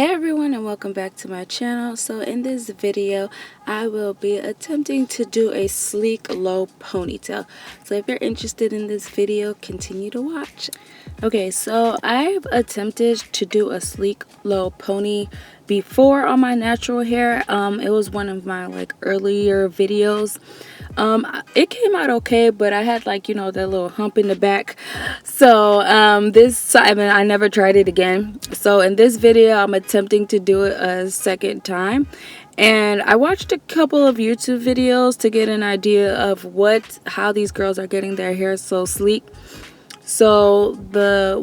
Hey everyone, and welcome back to my channel. So in this video I will be attempting to do a sleek low ponytail. So if you're interested in this video, continue to watch. Okay, so I've attempted to do a sleek low pony before on my natural hair. It was one of my earlier videos. It came out okay, but I had that little hump in the back. So I never tried it again. So in this video I'm attempting to do it a second time, and I watched a couple of YouTube videos to get an idea of how these girls are getting their hair so sleek. So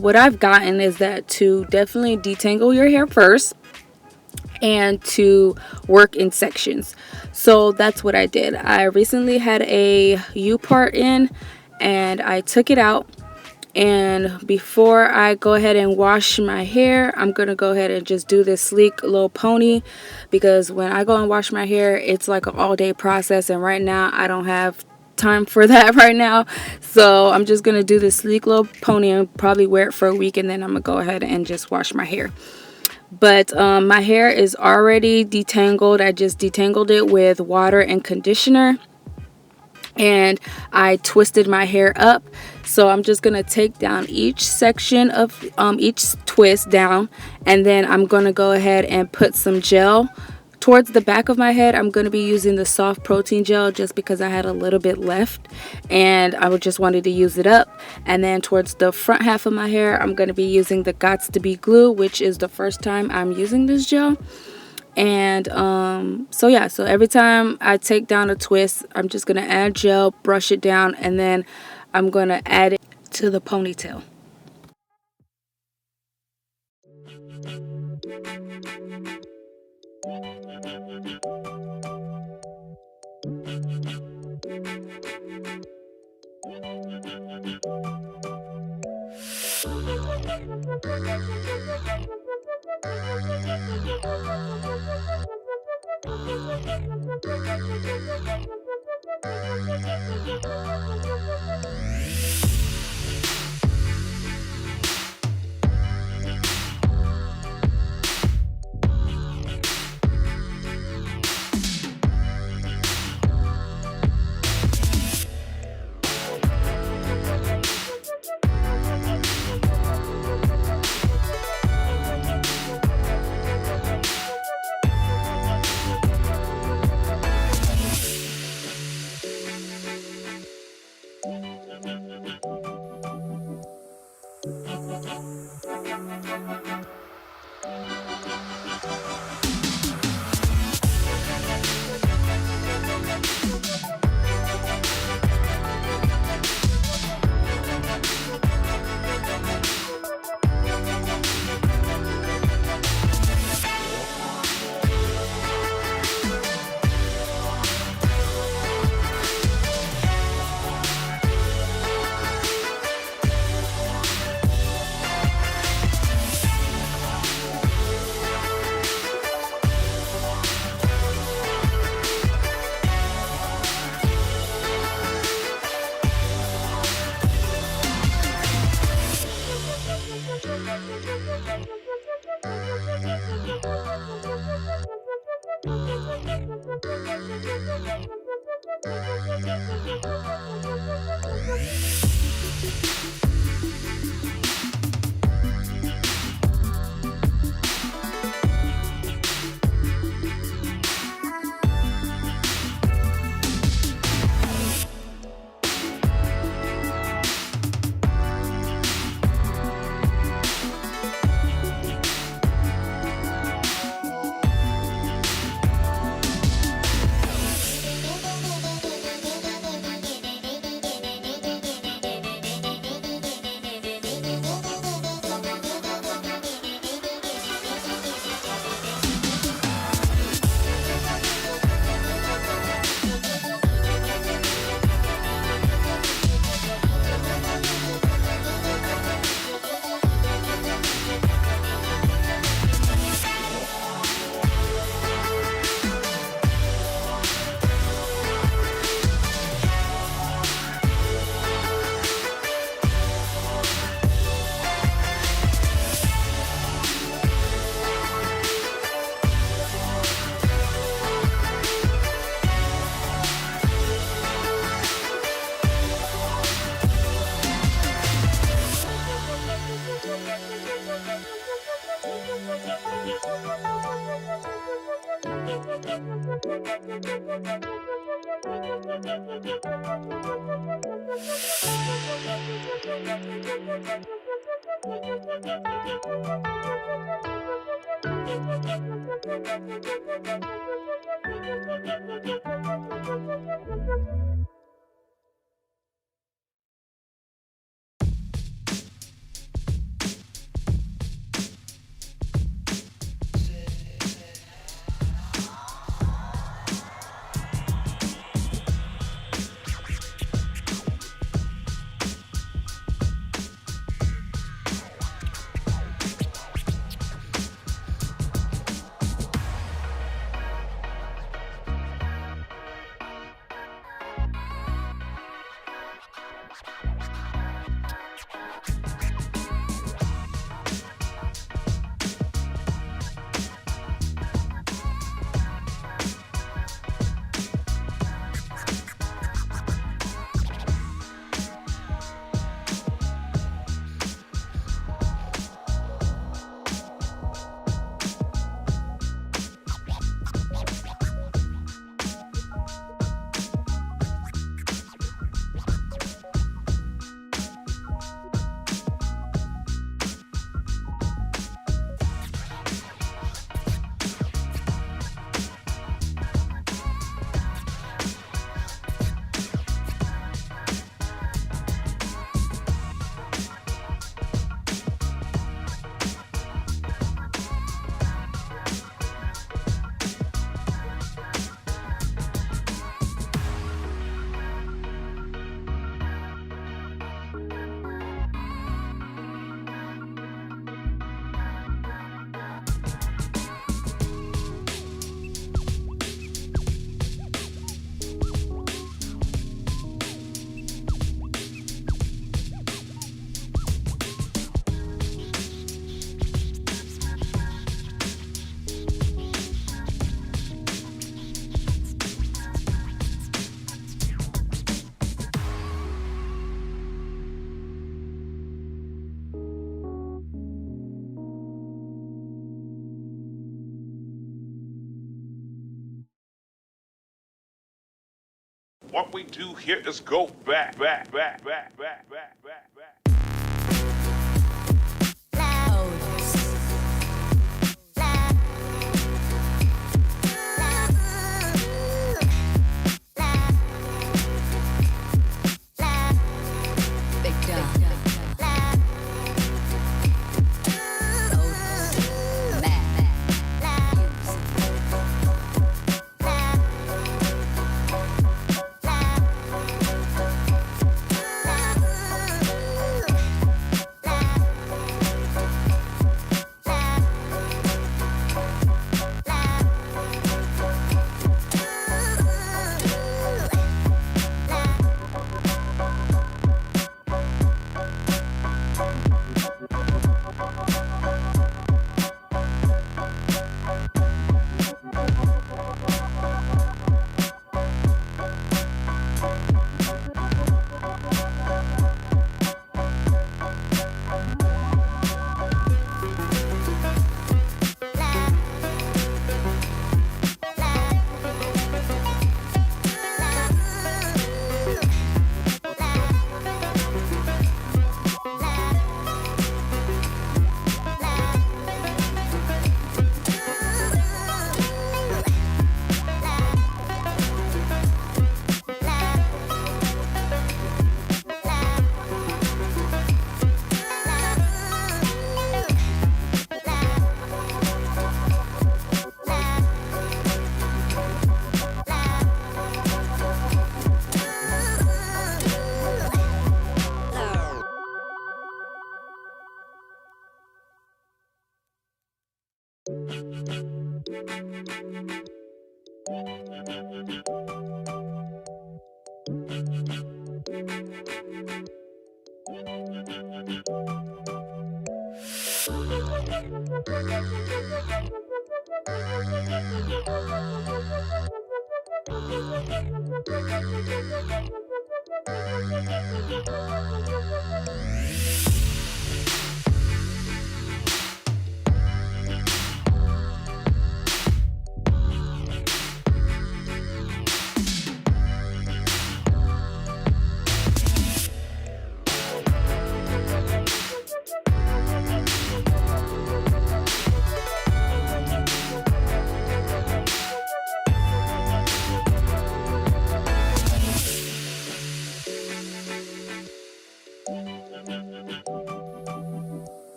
what I've gotten is that to definitely detangle your hair first and to work in sections. So that's what I did. I recently had a U part in and I took it out, and before I go ahead and wash my hair, I'm gonna go ahead and just do this sleek little pony, because when I go and wash my hair it's like an all-day process, and right now I don't have time for that right now. So I'm just gonna do this sleek little pony and probably wear it for a week, and then I'm gonna go ahead and just wash my hair. But my hair is already detangled. I just detangled it with water and conditioner, and I twisted my hair up. So I'm just gonna take down each section of each twist down, and then I'm gonna go ahead and put some gel towards the back of my head. I'm going to be using the soft protein gel just because I had a little bit left and I just wanted to use it up. And then towards the front half of my hair, I'm going to be using the Gots to Be glue, which is the first time I'm using this gel. And so every time I take down a twist, I'm just going to add gel, brush it down, and then I'm going to add it to the ponytail. What we do here is go back.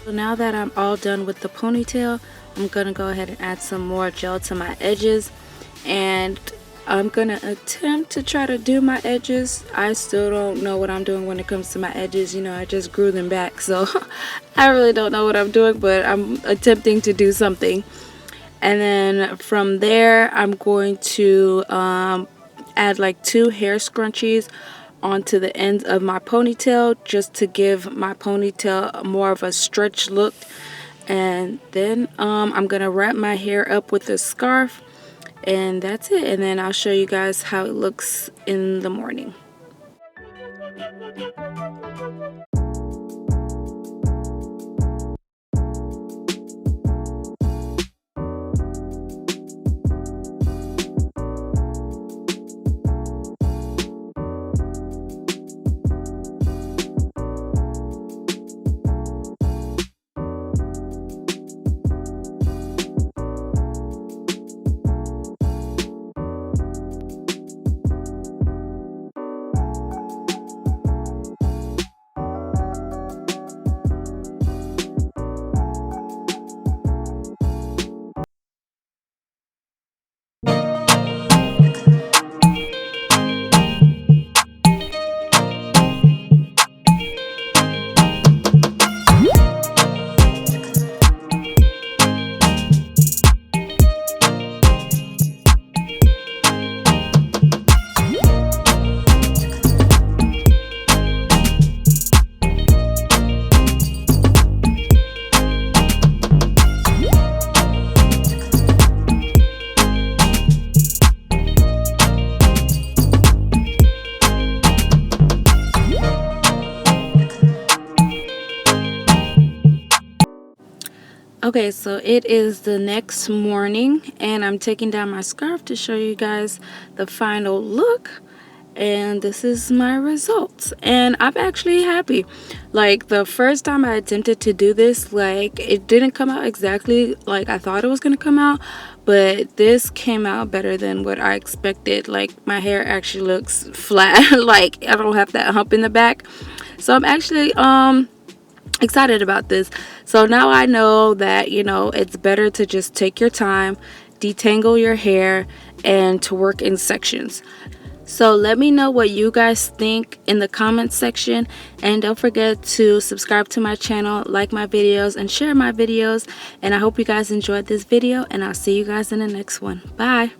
So now that I'm all done with the ponytail, I'm gonna go ahead and add some more gel to my edges, and I'm gonna attempt to try to do my edges. I still don't know what I'm doing when it comes to my edges. You know, I just grew them back, so I really don't know what I'm doing, but I'm attempting to do something. And then from there, I'm going to add like 2 hair scrunchies onto the ends of my ponytail, just to give my ponytail more of a stretch look. And then I'm gonna wrap my hair up with a scarf, and that's it. And then I'll show you guys how it looks in the morning. Okay, so it is the next morning, and I'm taking down my scarf to show you guys the final look. And this is my results, and I'm actually happy. Like, the first time I attempted to do this, like, it didn't come out exactly like I thought it was gonna come out, but this came out better than what I expected. Like, my hair actually looks flat. Like, I don't have that hump in the back, so I'm actually excited about this. So now I know that, you know, it's better to just take your time, detangle your hair, and to work in sections. So let me know what you guys think in the comments section, and don't forget to subscribe to my channel, like my videos, and share my videos. And I hope you guys enjoyed this video, and I'll see you guys in the next one. Bye.